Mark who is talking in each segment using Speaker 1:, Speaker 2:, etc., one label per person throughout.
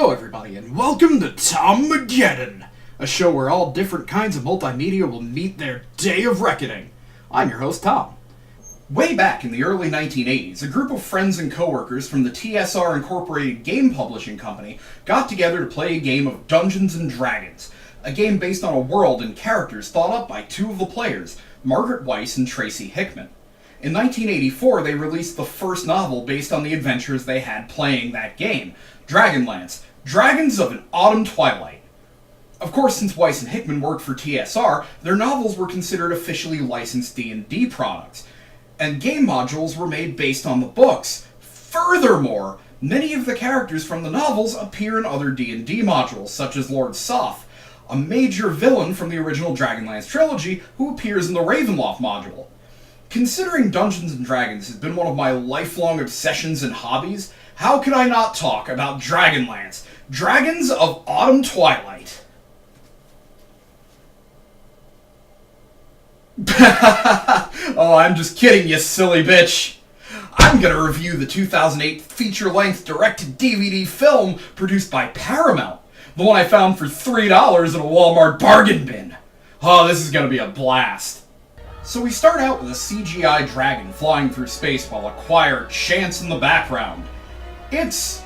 Speaker 1: Hello everybody, and welcome to Tommageddon, a show where all different kinds of multimedia will meet their day of reckoning. I'm your host, Tom. Way back in the early 1980s, a group of friends and coworkers from the TSR Incorporated game publishing company got together to play a game of Dungeons & Dragons, a game based on a world and characters thought up by two of the players, Margaret Weis and Tracy Hickman. In 1984, they released the first novel based on the adventures they had playing that game, Dragonlance, Dragons of an Autumn Twilight. Of course, since Weis and Hickman worked for TSR, their novels were considered officially licensed D&D products, and game modules were made based on the books. Furthermore, many of the characters from the novels appear in other D&D modules, such as Lord Soth, a major villain from the original Dragonlance trilogy who appears in the Ravenloft module. Considering Dungeons & Dragons has been one of my lifelong obsessions and hobbies, how could I not talk about Dragonlance, Dragons of Autumn Twilight? Oh, I'm just kidding, you silly bitch. I'm gonna review the 2008 feature-length direct-to-DVD film produced by Paramount, the one I found for $3 at a Walmart bargain bin. Oh, this is gonna be a blast. So we start out with a CGI dragon flying through space while a choir chants in the background. It's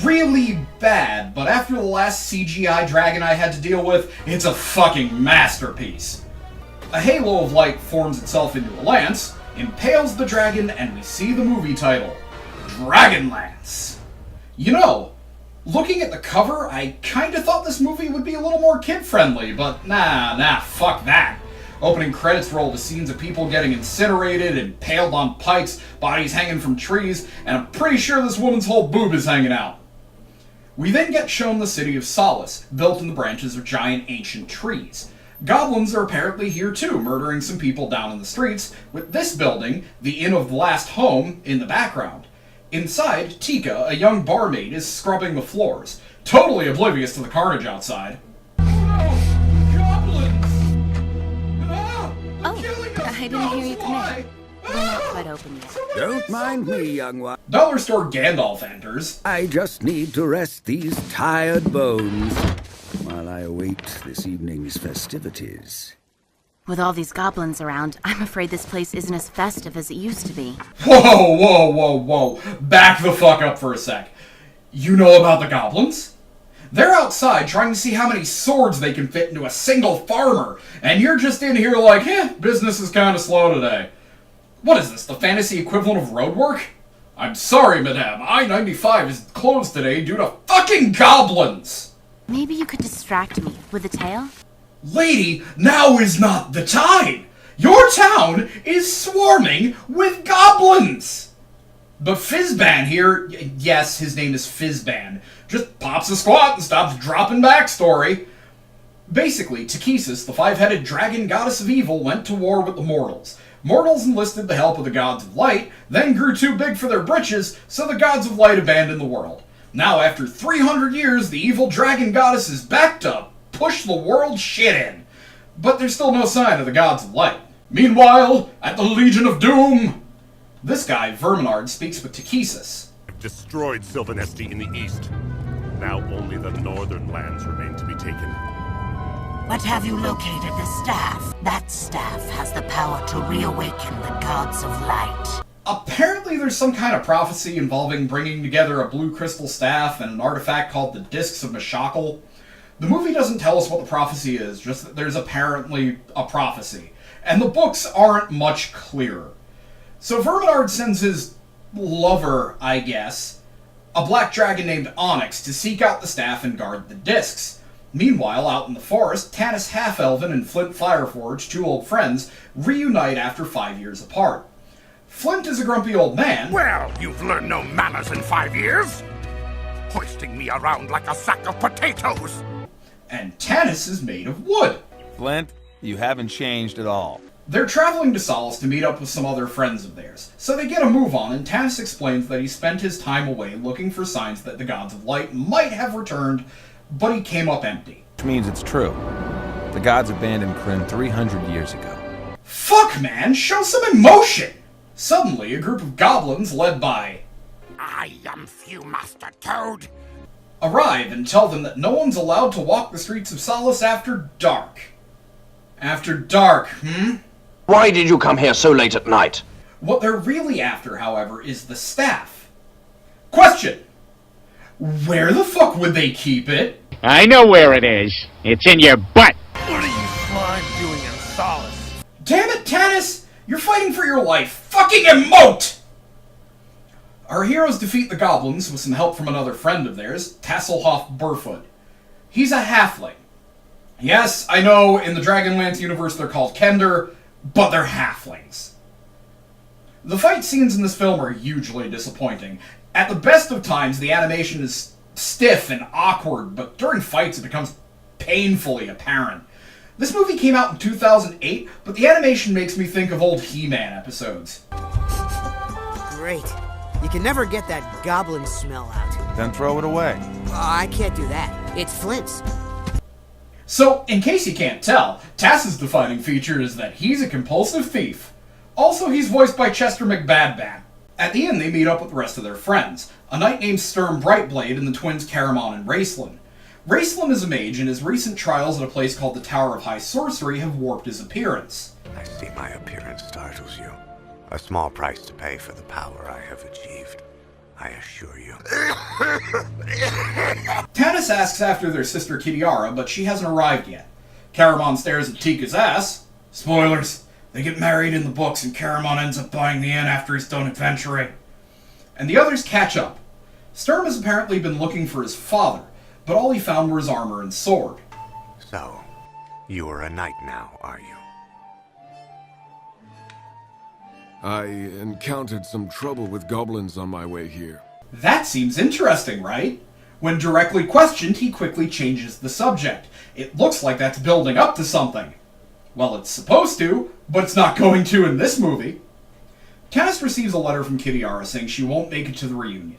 Speaker 1: really bad, but after the last CGI dragon I had to deal with, it's a fucking masterpiece. A halo of light forms itself into a lance, impales the dragon, and we see the movie title, Dragonlance. You know, looking at the cover, I kinda thought this movie would be a little more kid-friendly, but nah, fuck that. Opening credits roll to scenes of people getting incinerated, impaled on pikes, bodies hanging from trees, and I'm pretty sure this woman's whole boob is hanging out. We then get shown the city of Solace, built in the branches of giant ancient trees. Goblins are apparently here too, murdering some people down in the streets, with this building, the Inn of the Last Home, in the background. Inside, Tika, a young barmaid, is scrubbing the floors, totally oblivious to the carnage outside.
Speaker 2: I didn't hear you come in. We're not quite open yet.
Speaker 3: Don't mind me, young one.
Speaker 1: Dollar store Gandalf enters.
Speaker 3: I just need to rest these tired bones while I await this evening's festivities.
Speaker 2: With all these goblins around, I'm afraid this place isn't as festive as it used to be.
Speaker 1: Whoa. Back the fuck up for a sec. You know about the goblins? They're outside trying to see how many swords they can fit into a single farmer, and you're just in here like, business is kinda slow today. What is this, the fantasy equivalent of road work? I'm sorry, madame, I-95 is closed today due to fucking goblins!
Speaker 2: Maybe you could distract me with a tale?
Speaker 1: Lady, now is not the time! Your town is swarming with goblins! But Fizzban here, yes, his name is Fizzban, just pops a squat and stops dropping backstory. Basically, Takesis, the five-headed dragon goddess of evil, went to war with the mortals. Mortals enlisted the help of the gods of light, then grew too big for their britches, so the gods of light abandoned the world. Now, after 300 years, the evil dragon goddess is back to push the world shit in. But there's still no sign of the gods of light. Meanwhile, at the Legion of Doom, this guy, Verminard, speaks with Takesis.
Speaker 4: Destroyed Sylvanesti in the east. Now only the northern lands remain to be taken.
Speaker 5: But have you located the staff? That staff has the power to reawaken the gods of light.
Speaker 1: Apparently there's some kind of prophecy involving bringing together a blue crystal staff and an artifact called the Discs of Mashakal. The movie doesn't tell us what the prophecy is, just that there's apparently a prophecy. And the books aren't much clearer. So Verminard sends his lover, I guess, a black dragon named Onyx, to seek out the staff and guard the discs. Meanwhile, out in the forest, Tanis Half-Elven and Flint Fireforge, two old friends, reunite after 5 years apart. Flint is a grumpy old man.
Speaker 6: Well, you've learned no manners in 5 years. Hoisting me around like a sack of potatoes.
Speaker 1: And Tanis is made of wood.
Speaker 7: Flint, you haven't changed at all.
Speaker 1: They're traveling to Solace to meet up with some other friends of theirs, so they get a move on, and Tanis explains that he spent his time away looking for signs that the gods of light might have returned, but he came up empty.
Speaker 7: Which means it's true. The gods abandoned Kryn 300 years ago.
Speaker 1: Fuck, man! Show some emotion! Suddenly, a group of goblins led by...
Speaker 6: I am Viewmaster Toad.
Speaker 1: arrive and tell them that no one's allowed to walk the streets of Solace after dark. After dark,
Speaker 8: Why did you come here so late at night?
Speaker 1: What they're really after, however, is the staff. Question! Where the fuck would they keep it?
Speaker 9: I know where it is. It's in your butt.
Speaker 6: What are you slime doing in Solace?
Speaker 1: Damn it, Tannis! You're fighting for your life! Fucking emote! Our heroes defeat the goblins with some help from another friend of theirs, Tasselhoff Burfoot. He's a halfling. Yes, I know, in the Dragonlance universe they're called Kender, but they're halflings. The fight scenes in this film are hugely disappointing. At the best of times, the animation is stiff and awkward, but during fights it becomes painfully apparent. This movie came out in 2008, but the animation makes me think of old He-Man episodes.
Speaker 10: Great. You can never get that goblin smell out.
Speaker 7: Then throw it away.
Speaker 10: I can't do that. It's Flint's.
Speaker 1: So, in case you can't tell, Tass's defining feature is that he's a compulsive thief. Also, he's voiced by Chester McBadbat. At the end, they meet up with the rest of their friends, a knight named Sturm Brightblade and the twins Caramon and Raceland. Raceland is a mage, and his recent trials at a place called the Tower of High Sorcery have warped his appearance.
Speaker 11: I see my appearance startles you. A small price to pay for the power I have achieved, I assure you.
Speaker 1: Tannis asks after their sister Kitiara, but she hasn't arrived yet. Caramon stares at Tika's ass. Spoilers. They get married in the books and Caramon ends up buying the inn after he's done adventuring. And the others catch up. Sturm has apparently been looking for his father, but all he found were his armor and sword.
Speaker 11: So, you are a knight now, are you?
Speaker 12: I encountered some trouble with goblins on my way here.
Speaker 1: That seems interesting, right? When directly questioned, he quickly changes the subject. It looks like that's building up to something. Well, it's supposed to, but it's not going to in this movie. Tannis receives a letter from Kitiara saying she won't make it to the reunion.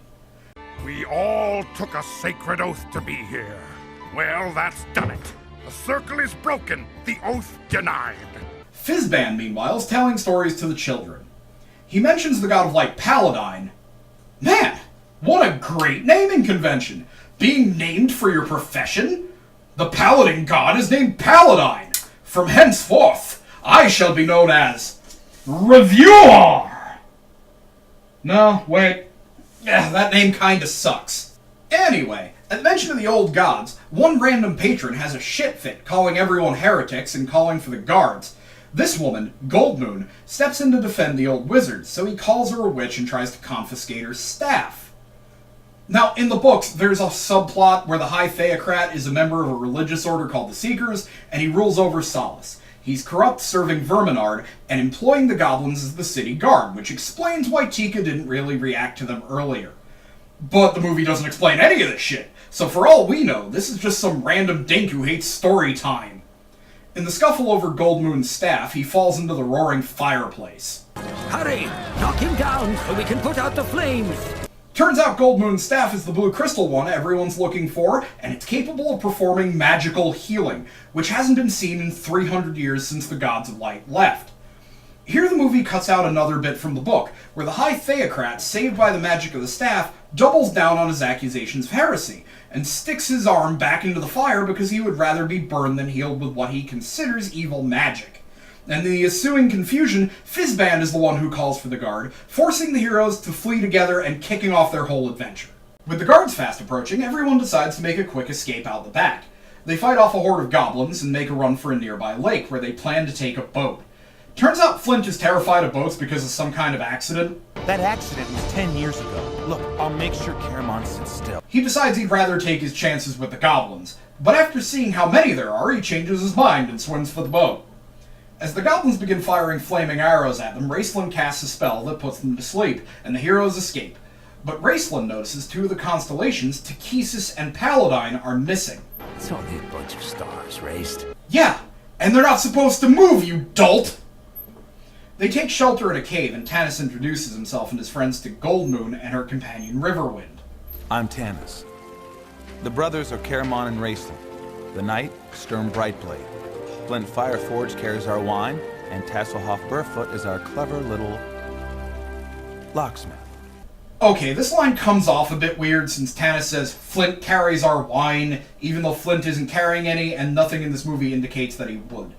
Speaker 6: We all took a sacred oath to be here. Well, that's done it. The circle is broken, the oath denied.
Speaker 1: Fizban, meanwhile, is telling stories to the children. He mentions the god of light Paladine. Man, what a great naming convention! Being named for your profession? The paladin god is named Paladine. From henceforth, I shall be known as Reviewer! No, wait. Yeah, that name kinda sucks. Anyway, at mention of the old gods, one random patron has a shit fit calling everyone heretics and calling for the guards. This woman, Goldmoon, steps in to defend the old wizard, so he calls her a witch and tries to confiscate her staff. Now, in the books, there's a subplot where the High Theocrat is a member of a religious order called the Seekers, and he rules over Solace. He's corrupt, serving Verminard, and employing the goblins as the city guard, which explains why Tika didn't really react to them earlier. But the movie doesn't explain any of this shit, so for all we know, this is just some random dink who hates story time. In the scuffle over Goldmoon's staff, he falls into the roaring fireplace.
Speaker 3: Hurry! Knock him down so we can put out the flames!
Speaker 1: Turns out Goldmoon's staff is the blue crystal one everyone's looking for, and it's capable of performing magical healing, which hasn't been seen in 300 years since the Gods of Light left. Here the movie cuts out another bit from the book, where the High Theocrat, saved by the magic of the staff, doubles down on his accusations of heresy, and sticks his arm back into the fire because he would rather be burned than healed with what he considers evil magic. And in the ensuing confusion, Fizban is the one who calls for the guard, forcing the heroes to flee together and kicking off their whole adventure. With the guards fast approaching, everyone decides to make a quick escape out the back. They fight off a horde of goblins and make a run for a nearby lake, where they plan to take a boat. Turns out Flint is terrified of boats because of some kind of accident.
Speaker 7: That accident was 10 years ago. Look, I'll make sure Caramon sits still.
Speaker 1: He decides he'd rather take his chances with the goblins, but after seeing how many there are, he changes his mind and swims for the boat. As the goblins begin firing flaming arrows at them, Raceland casts a spell that puts them to sleep, and the heroes escape. But Raceland notices two of the constellations, Takesis and Paladine, are missing.
Speaker 3: It's only a bunch of stars, Raced.
Speaker 1: Yeah, and they're not supposed to move, you dolt! They take shelter in a cave, and Tannis introduces himself and his friends to Goldmoon and her companion Riverwind.
Speaker 7: I'm Tannis. The brothers are Caramon and Raceland. The knight, Sturm Brightblade. Flint Fireforge carries our wine, and Tasselhoff Burfoot is our clever little locksmith.
Speaker 1: Okay, this line comes off a bit weird since Tanis says Flint carries our wine, even though Flint isn't carrying any, and nothing in this movie indicates that he would.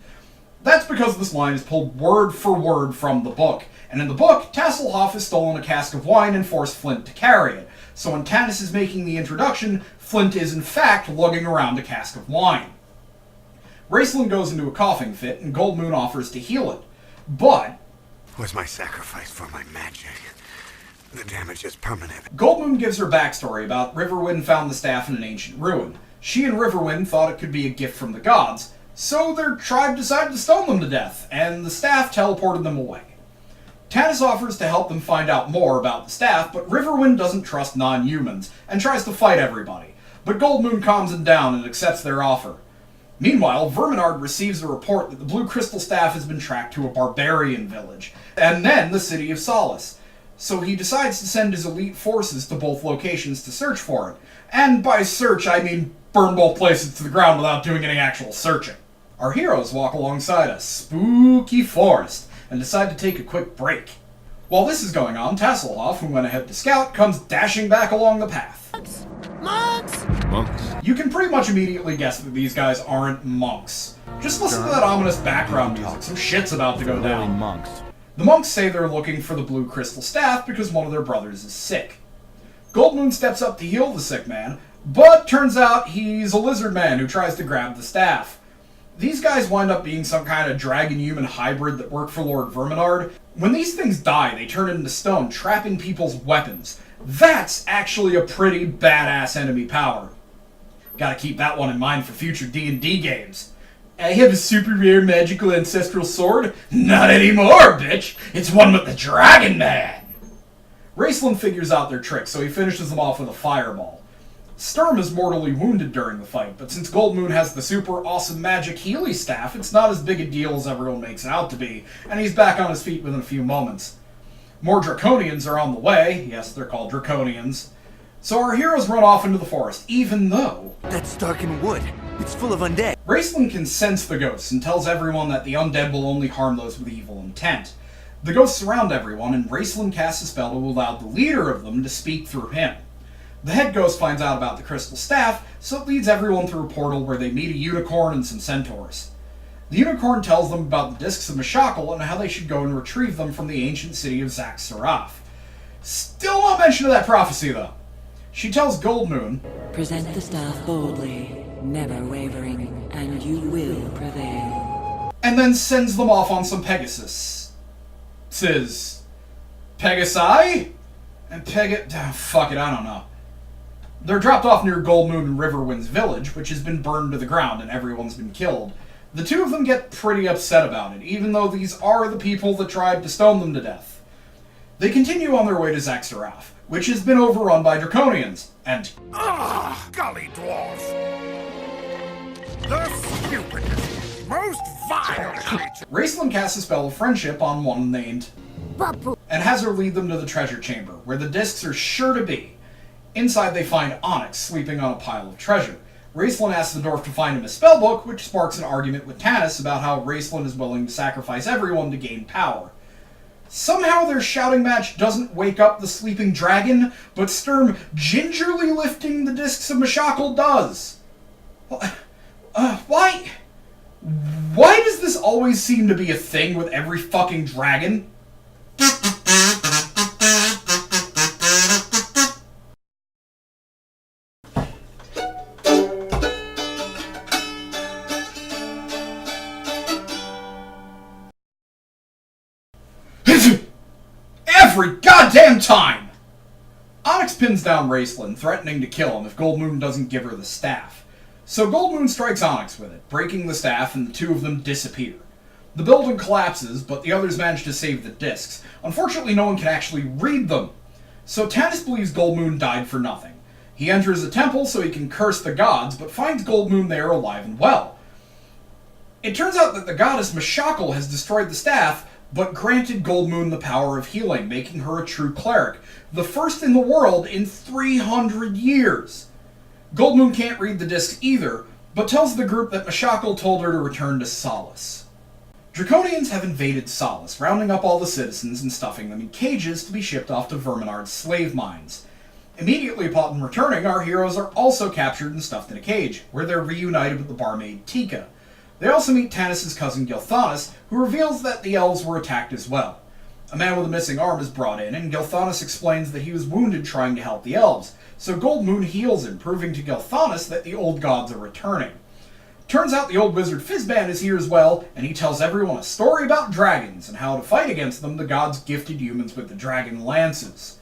Speaker 1: That's because this line is pulled word for word from the book, and in the book, Tasselhoff has stolen a cask of wine and forced Flint to carry it. So when Tanis is making the introduction, Flint is in fact lugging around a cask of wine. Raceland goes into a coughing fit, and Goldmoon offers to heal it. But
Speaker 11: was my sacrifice for my magic? The damage is permanent.
Speaker 1: Goldmoon gives her backstory about Riverwind found the staff in an ancient ruin. She and Riverwind thought it could be a gift from the gods, so their tribe decided to stone them to death, and the staff teleported them away. Tanis offers to help them find out more about the staff, but Riverwind doesn't trust non-humans, and tries to fight everybody. But Goldmoon calms them down and accepts their offer. Meanwhile, Verminard receives a report that the Blue Crystal Staff has been tracked to a barbarian village, and then the city of Solace. So he decides to send his elite forces to both locations to search for it. And by search, I mean burn both places to the ground without doing any actual searching. Our heroes walk alongside a spooky forest and decide to take a quick break. While this is going on, Tasselhoff, who went ahead to scout, comes dashing back along the path.
Speaker 10: Monks!
Speaker 12: Monks.
Speaker 1: You can pretty much immediately guess that these guys aren't monks. Just listen to that ominous background music. Some shit's about to go down.
Speaker 7: Monks.
Speaker 1: The monks say they're looking for the Blue Crystal Staff because one of their brothers is sick. Goldmoon steps up to heal the sick man, but turns out he's a lizard man who tries to grab the staff. These guys wind up being some kind of dragon-human hybrid that work for Lord Verminard. When these things die, they turn into stone, trapping people's weapons. That's actually a pretty badass enemy power. Gotta keep that one in mind for future D&D games. I have a super rare magical ancestral sword? Not anymore, bitch! It's one with the Dragon Man! Raceland figures out their trick, so he finishes them off with a fireball. Sturm is mortally wounded during the fight, but since Goldmoon has the super awesome magic Healy staff, it's not as big a deal as everyone makes it out to be, and he's back on his feet within a few moments. More Draconians are on the way. Yes, they're called Draconians. So our heroes run off into the forest, even though
Speaker 10: That's darkened wood. It's full of undead.
Speaker 1: Raceland can sense the ghosts and tells everyone that the undead will only harm those with evil intent. The ghosts surround everyone, and Raceland casts a spell to allow the leader of them to speak through him. The head ghost finds out about the crystal staff, so it leads everyone through a portal where they meet a unicorn and some centaurs. The unicorn tells them about the discs of Mashakal and how they should go and retrieve them from the ancient city of Zaxxarath. Still no mention of that prophecy, though. She tells Goldmoon,
Speaker 13: "Present the staff boldly, never wavering, and you will prevail."
Speaker 1: And then sends them off on some Pegasus. Says, Pegasi? And fuck it, I don't know. They're dropped off near Goldmoon and Riverwind's village, which has been burned to the ground and everyone's been killed. The two of them get pretty upset about it, even though these are the people that tried to stone them to death. They continue on their way to Zaxxarath, which has been overrun by Draconians, and
Speaker 6: golly dwarves! The stupidest, most vile creature!
Speaker 1: Raceland casts a spell of friendship on one named
Speaker 5: Babu,
Speaker 1: and has her lead them to the treasure chamber, where the discs are sure to be. Inside they find Onyx sleeping on a pile of treasure. Raceland asks the dwarf to find him a spellbook, which sparks an argument with Tanis about how Raceland is willing to sacrifice everyone to gain power. Somehow their shouting match doesn't wake up the sleeping dragon, but Sturm gingerly lifting the discs of Mashakal does. Why does this always seem to be a thing with every fucking dragon? Every goddamn time! Onyx pins down Raceland, threatening to kill him if Goldmoon doesn't give her the staff. So Goldmoon strikes Onyx with it, breaking the staff, and the two of them disappear. The building collapses, but the others manage to save the discs. Unfortunately, no one can actually read them. So Tanis believes Goldmoon died for nothing. He enters the temple so he can curse the gods, but finds Goldmoon there alive and well. It turns out that the goddess Mashakal has destroyed the staff, but granted Goldmoon the power of healing, making her a true cleric, the first in the world in 300 years. Goldmoon can't read the discs either, but tells the group that Mashakal told her to return to Solace. Draconians have invaded Solace, rounding up all the citizens and stuffing them in cages to be shipped off to Verminard's slave mines. Immediately upon returning, our heroes are also captured and stuffed in a cage, where they're reunited with the barmaid Tika. They also meet Tanis' cousin Gilthanas, who reveals that the elves were attacked as well. A man with a missing arm is brought in, and Gilthanas explains that he was wounded trying to help the elves, so Goldmoon heals him, proving to Gilthanas that the old gods are returning. Turns out the old wizard Fizban is here as well, and he tells everyone a story about dragons and how to fight against them. The gods gifted humans with the Dragonlances.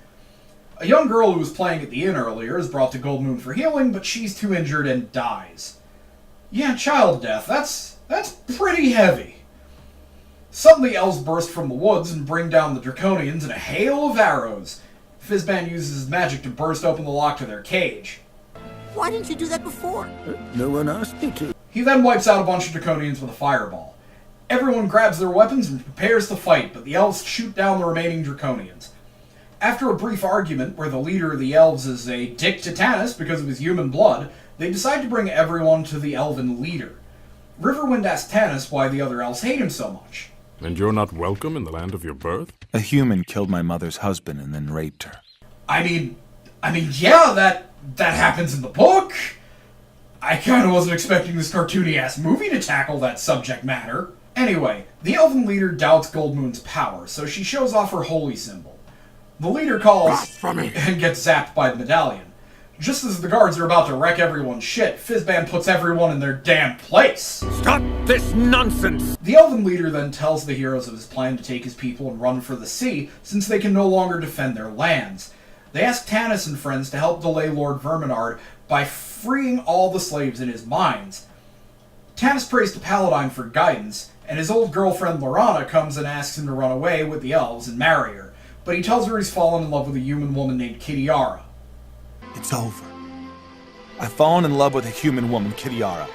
Speaker 1: A young girl who was playing at the inn earlier is brought to Goldmoon for healing, but she's too injured and dies. Yeah, child death, that's pretty heavy. Suddenly elves burst from the woods and bring down the Draconians in a hail of arrows. Fizban uses his magic to burst open the lock to their cage.
Speaker 10: Why didn't you do that before?
Speaker 3: No one asked me to.
Speaker 1: He then wipes out a bunch of Draconians with a fireball. Everyone grabs their weapons and prepares to fight, but the elves shoot down the remaining Draconians. After a brief argument where the leader of the elves is a dick to Tanis because of his human blood, they decide to bring everyone to the elven leader. Riverwind asks Tanis why the other elves hate him so much.
Speaker 12: And you're not welcome in the land of your birth?
Speaker 7: A human killed my mother's husband and then raped her.
Speaker 1: I mean, yeah, that happens in the book. I kinda wasn't expecting this cartoony-ass movie to tackle that subject matter. Anyway, the elven leader doubts Goldmoon's power, so she shows off her holy symbol. The leader calls
Speaker 6: Blasphemy!
Speaker 1: And gets zapped by the medallion. Just as the guards are about to wreck everyone's shit, Fizban puts everyone in their damn place.
Speaker 11: Stop this nonsense!
Speaker 1: The elven leader then tells the heroes of his plan to take his people and run for the sea, since they can no longer defend their lands. They ask Tanis and friends to help delay Lord Verminard by freeing all the slaves in his mines. Tanis prays to Paladine for guidance, and his old girlfriend Lorana comes and asks him to run away with the elves and marry her, but he tells her he's fallen in love with a human woman named Kitiara.
Speaker 7: It's over. I've fallen in love with a human woman, Kitiara.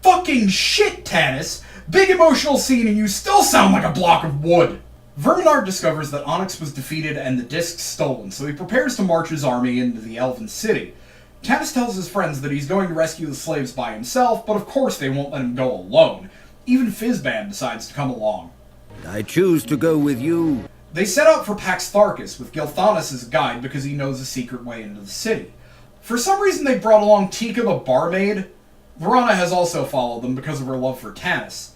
Speaker 1: Fucking shit, Tanis! Big emotional scene and you still sound like a block of wood! Verminard discovers that Onyx was defeated and the disc stolen, so he prepares to march his army into the Elven City. Tanis tells his friends that he's going to rescue the slaves by himself, but of course they won't let him go alone. Even Fizban decides to come along.
Speaker 3: I choose to go with you.
Speaker 1: They set out for Pax Tharkus with Gilthanas as a guide because he knows a secret way into the city. For some reason they brought along Tika the barmaid. Lorana has also followed them because of her love for Tanis.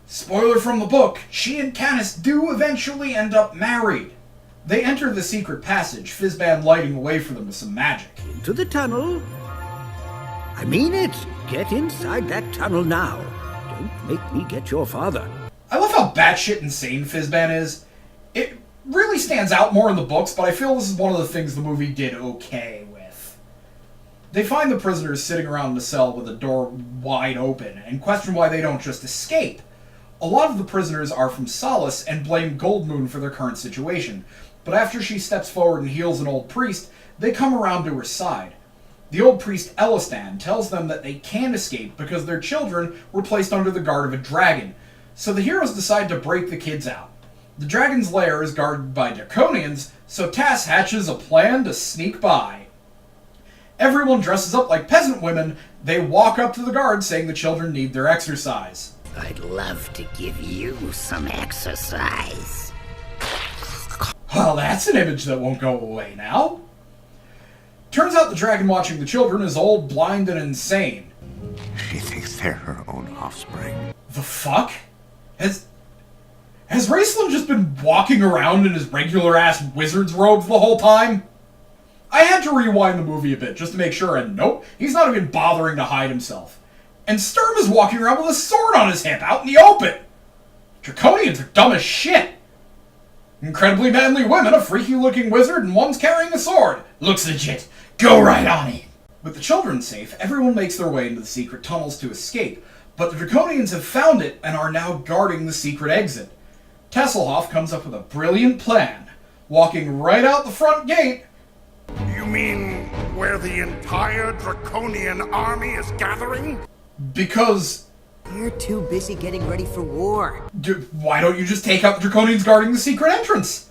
Speaker 1: Spoiler from the book, she and Tanis do eventually end up married. They enter the secret passage, Fizban lighting the way for them with some magic.
Speaker 3: Into the tunnel. I mean it. Get inside that tunnel now. Don't make me get your father.
Speaker 1: I love how batshit insane Fizban is. It really stands out more in the books, but I feel this is one of the things the movie did okay with. They find the prisoners sitting around the cell with the door wide open and question why they don't just escape. A lot of the prisoners are from Solace and blame Goldmoon for their current situation, but after she steps forward and heals an old priest, they come around to her side. The old priest Elistan tells them that they can't escape because their children were placed under the guard of a dragon, so the heroes decide to break the kids out. The dragon's lair is guarded by Draconians, so Tass hatches a plan to sneak by. Everyone dresses up like peasant women. They walk up to the guard saying the children need their exercise.
Speaker 5: I'd love to give you some exercise.
Speaker 1: Well, that's an image that won't go away now. Turns out the dragon watching the children is old, blind, and insane.
Speaker 11: She thinks they're her own offspring.
Speaker 1: The fuck? Has Raceland just been walking around in his regular-ass wizard's robes the whole time? I had to rewind the movie a bit just to make sure, and nope, he's not even bothering to hide himself. And Sturm is walking around with a sword on his hip, out in the open! Draconians are dumb as shit! Incredibly manly women, a freaky-looking wizard, and one's carrying a sword. Looks legit. Go right on it! With the children safe, everyone makes their way into the secret tunnels to escape, but the Draconians have found it and are now guarding the secret exit. Tesselhoff comes up with a brilliant plan, walking right out the front gate.
Speaker 6: You mean where the entire Draconian army is gathering?
Speaker 1: Because...
Speaker 10: You're too busy getting ready for war.
Speaker 1: Why don't you just take out the Draconians guarding the secret entrance?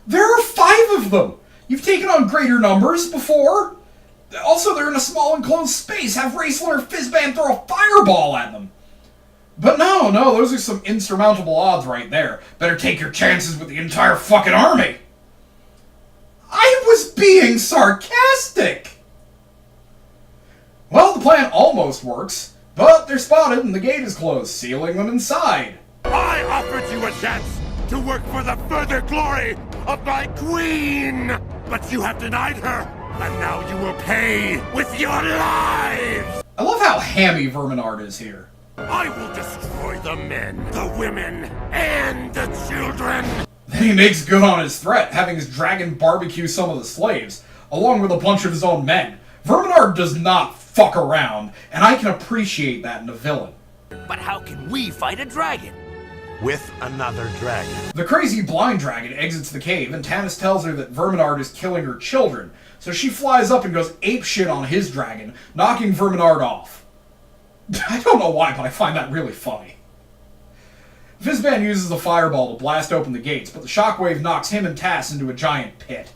Speaker 1: There are 5 of them! You've taken on greater numbers before. Also, they're in a small enclosed space. Have Raceland or Fizban throw a fireball at them. But no, those are some insurmountable odds right there. Better take your chances with the entire fucking army. I was being sarcastic! Well, the plan almost works, but they're spotted and the gate is closed, sealing them inside.
Speaker 6: I offered you a chance to work for the further glory of my queen! But you have denied her, and now you will pay with your lives!
Speaker 1: I love how hammy Verminard is here.
Speaker 6: I will destroy the men, the women, and the children!
Speaker 1: Then he makes good on his threat, having his dragon barbecue some of the slaves, along with a bunch of his own men. Verminard does not fuck around, and I can appreciate that in a villain.
Speaker 14: But how can we fight a dragon?
Speaker 11: With another dragon.
Speaker 1: The crazy blind dragon exits the cave, and Tannis tells her that Verminard is killing her children, so she flies up and goes apeshit on his dragon, knocking Verminard off. I don't know why, but I find that really funny. Fizban uses a fireball to blast open the gates, but the shockwave knocks him and Tass into a giant pit.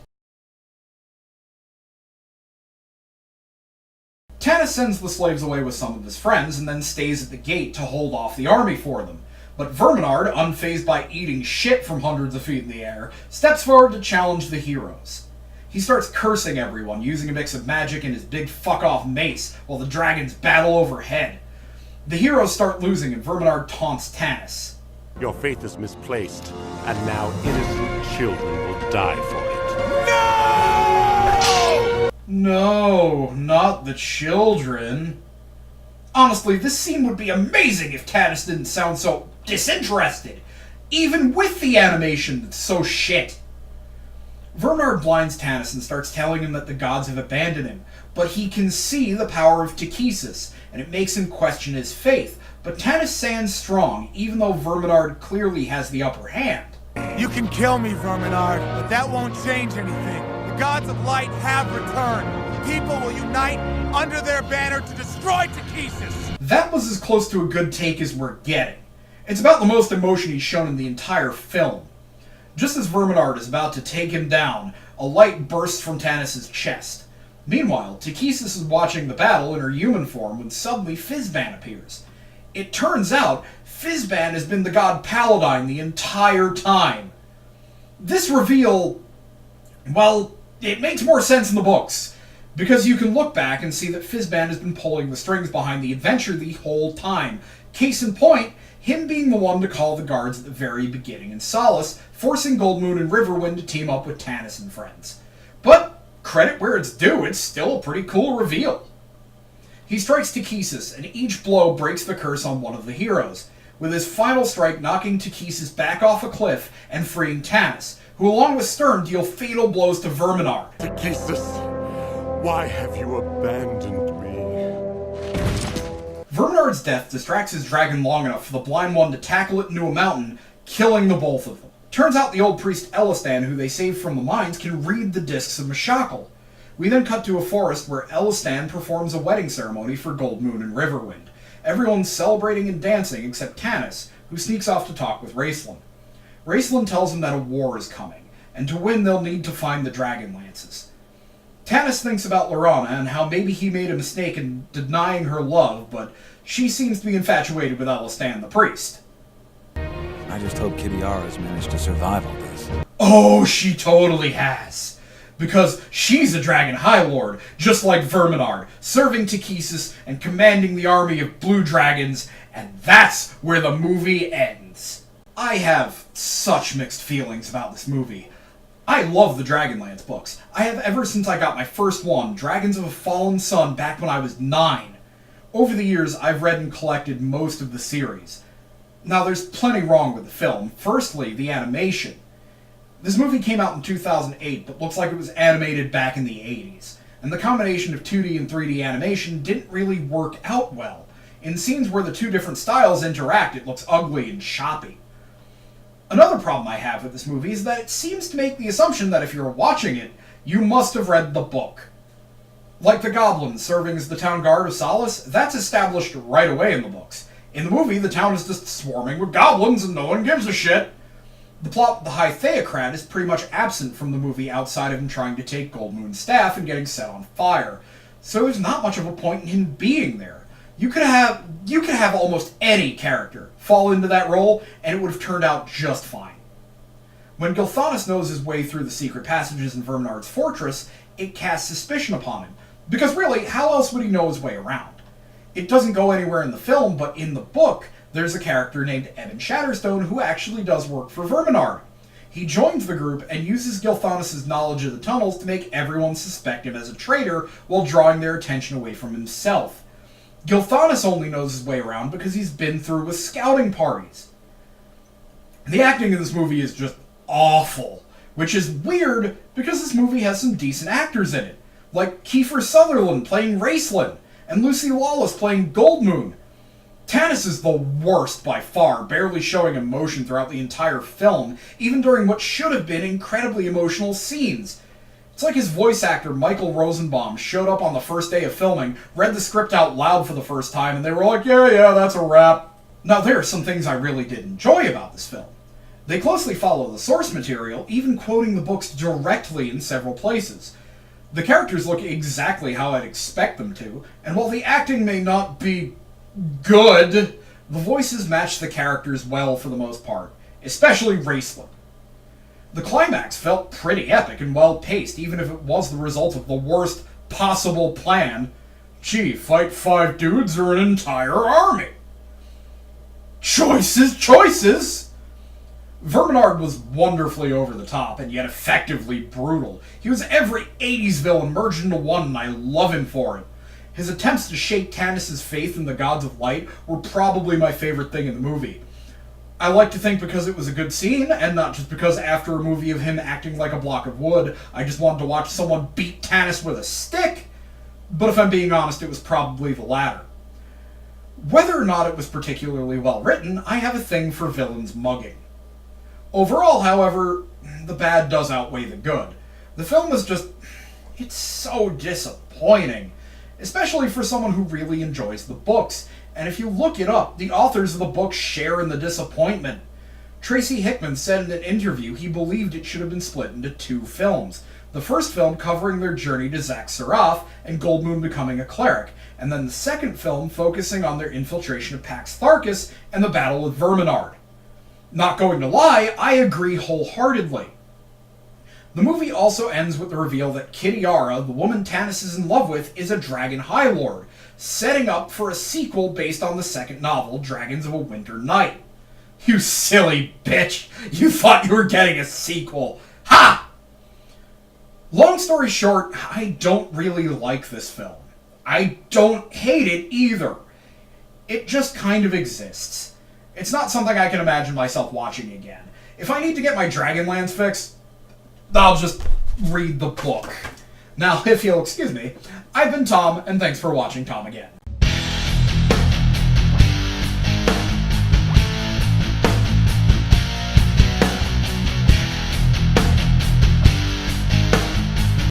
Speaker 1: Tannis sends the slaves away with some of his friends and then stays at the gate to hold off the army for them. But Verminard, unfazed by eating shit from hundreds of feet in the air, steps forward to challenge the heroes. He starts cursing everyone, using a mix of magic and his big fuck-off mace, while the dragons battle overhead. The heroes start losing and Verminard taunts Tannis.
Speaker 4: Your faith is misplaced, and now innocent children will die for it.
Speaker 1: No, not the children. Honestly, this scene would be amazing if Tannis didn't sound so disinterested, even with the animation that's so shit. Verminard blinds Tannis and starts telling him that the gods have abandoned him, but he can see the power of Takesis, and it makes him question his faith. But Tannis stands strong, even though Verminard clearly has the upper hand.
Speaker 15: You can kill me, Verminard, but that won't change anything. The gods of light have returned. People will unite under their banner to destroy Takesis.
Speaker 1: That was as close to a good take as we're getting. It's about the most emotion he's shown in the entire film. Just as Verminard is about to take him down, a light bursts from Tannis' chest. Meanwhile, Takesis is watching the battle in her human form when suddenly Fizban appears. It turns out, Fizban has been the god Paladine the entire time. This reveal, well, it makes more sense in the books, because you can look back and see that Fizban has been pulling the strings behind the adventure the whole time. Case in point, him being the one to call the guards at the very beginning in Solace, forcing Goldmoon and Riverwind to team up with Tannis and friends. But, credit where it's due, it's still a pretty cool reveal. He strikes Takesis, and each blow breaks the curse on one of the heroes, with his final strike knocking Takesis back off a cliff and freeing Tannis, who along with Stern deal fatal blows to Verminard.
Speaker 6: Takesis, why have you abandoned me?
Speaker 1: Verminard's death distracts his dragon long enough for the blind one to tackle it into a mountain, killing the both of them. Turns out the old priest Elistan, who they saved from the mines, can read the discs of Mashakal. We then cut to a forest where Elistan performs a wedding ceremony for Goldmoon and Riverwind. Everyone's celebrating and dancing except Tannis, who sneaks off to talk with Raistlin. Raistlin tells him that a war is coming, and to win they'll need to find the Dragonlances. Tannis thinks about Laurana and how maybe he made a mistake in denying her love, but she seems to be infatuated with Elistan the priest.
Speaker 7: I just hope Kibiara's managed to survive all this.
Speaker 1: Oh, she totally has. Because she's a Dragon High Lord, just like Verminard, serving Takesis and commanding the army of blue dragons, and that's where the movie ends. I have such mixed feelings about this movie. I love the Dragonlance books. I have ever since I got my first one, Dragons of a Fallen Sun, back when I was 9. Over the years, I've read and collected most of the series. Now, there's plenty wrong with the film. Firstly, the animation. This movie came out in 2008, but looks like it was animated back in the 80s. And the combination of 2D and 3D animation didn't really work out well. In scenes where the two different styles interact, it looks ugly and choppy. Another problem I have with this movie is that it seems to make the assumption that if you're watching it, you must have read the book. Like the goblins serving as the town guard of Solace, that's established right away in the books. In the movie, the town is just swarming with goblins and no one gives a shit. The plot of the High Theocrat is pretty much absent from the movie outside of him trying to take Goldmoon's staff and getting set on fire, so there's not much of a point in him being there. You could have almost any character fall into that role, and it would have turned out just fine. When Gilthanas knows his way through the secret passages in Verminard's fortress, it casts suspicion upon him. Because really, how else would he know his way around? It doesn't go anywhere in the film, but in the book, there's a character named Evan Shatterstone who actually does work for Verminard. He joins the group and uses Gilthanas' knowledge of the tunnels to make everyone suspect him as a traitor while drawing their attention away from himself. Gilthanas only knows his way around because he's been through with scouting parties. The acting in this movie is just awful, which is weird because this movie has some decent actors in it, like Kiefer Sutherland playing Raceland, and Lucy Lawless playing Goldmoon. Tanis is the worst by far, barely showing emotion throughout the entire film, even during what should have been incredibly emotional scenes. It's like his voice actor, Michael Rosenbaum, showed up on the first day of filming, read the script out loud for the first time, and they were like, yeah, that's a wrap. Now, there are some things I really did enjoy about this film. They closely follow the source material, even quoting the books directly in several places. The characters look exactly how I'd expect them to, and while the acting may not be good, the voices match the characters well for the most part, especially Raceland. The climax felt pretty epic and well-paced, even if it was the result of the worst possible plan. Gee, fight 5 dudes or an entire army. Choices! Verminard was wonderfully over the top, and yet effectively brutal. He was every 80s villain merged into one, and I love him for it. His attempts to shake Tanis' faith in the gods of light were probably my favorite thing in the movie. I like to think because it was a good scene, and not just because after a movie of him acting like a block of wood, I just wanted to watch someone beat Tanis with a stick, but if I'm being honest, it was probably the latter. Whether or not it was particularly well written, I have a thing for villains mugging. Overall, however, the bad does outweigh the good. The film is just... it's so disappointing, especially for someone who really enjoys the books. And if you look it up, the authors of the book share in the disappointment. Tracy Hickman said in an interview he believed it should have been split into 2 films. The first film covering their journey to Zack Sarath and Goldmoon becoming a cleric, and then the second film focusing on their infiltration of Pax Tharkus and the battle with Verminard. Not going to lie, I agree wholeheartedly. The movie also ends with the reveal that Kitiara, the woman Tanis is in love with, is a Dragon High Lord, setting up for a sequel based on the second novel, Dragons of a Winter Night. You silly bitch! You thought you were getting a sequel! Ha! Long story short, I don't really like this film. I don't hate it either. It just kind of exists. It's not something I can imagine myself watching again. If I need to get my Dragonlance fix, I'll just read the book. Now, if you'll excuse me, I've been Tom, and thanks for watching Tommageddon.